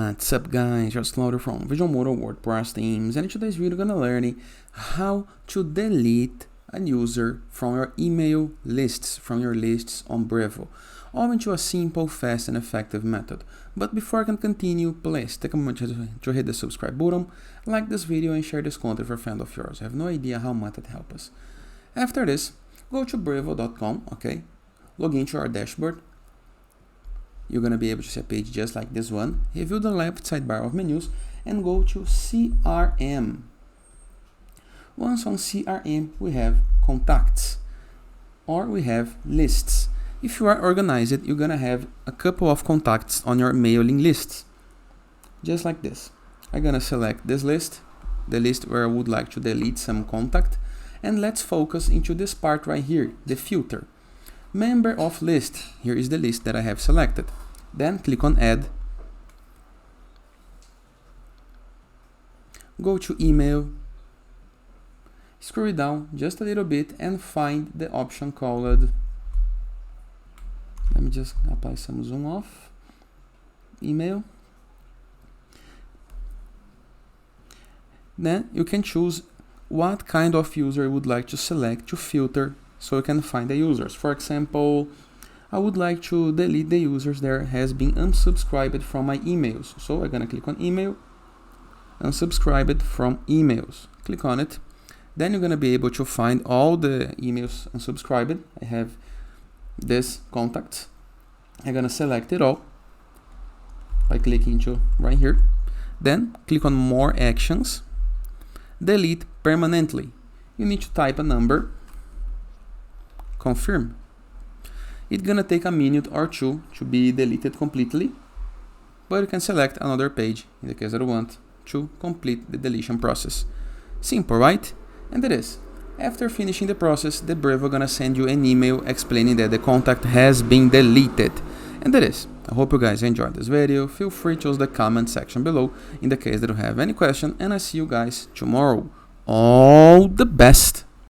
What's up guys, just Claudio from Visualmodo WordPress themes, and in today's video we're gonna learn how to delete a user from your email lists, from your lists on Brevo, all into a simple, fast and effective method. But before I can continue, please take a moment to hit the subscribe button, like this video and share this content for a friend of yours. I have no idea how much it helps us. After this, go to brevo.com, okay, log into our dashboard. You're going to be able to see a page just like this one. Review the left sidebar of menus and go to CRM. Once on CRM, we have contacts or we have lists. If you are organized, you're going to have a couple of contacts on your mailing lists. Just like this. I'm going to select this list, the list where I would like to delete some contact. And let's focus into this part right here, the filter. Member of list. Here is the list that I have selected. Then click on add. Go to email. Scroll down just a little bit and find the option called, let me just apply some zoom off, email. Then you can choose what kind of user you would like to select to filter so you can find the users. For example, I would like to delete the users that has been unsubscribed from my emails. So I'm gonna click on email, unsubscribed from emails. Click on it. Then you're gonna be able to find all the emails unsubscribed. I have this contact. I'm gonna select it all by clicking into right here. Then click on more actions. Delete permanently. You need to type a number. Confirm. It's gonna take a minute or two to be deleted completely, but you can select another page in the case that you want to complete the deletion process. Simple, right? And it is. After finishing the process, the Brevo gonna send you an email explaining that the contact has been deleted. And that is. I hope you guys enjoyed this video. Feel free to use the comment section below in the case that you have any question, and I see you guys tomorrow. All the best!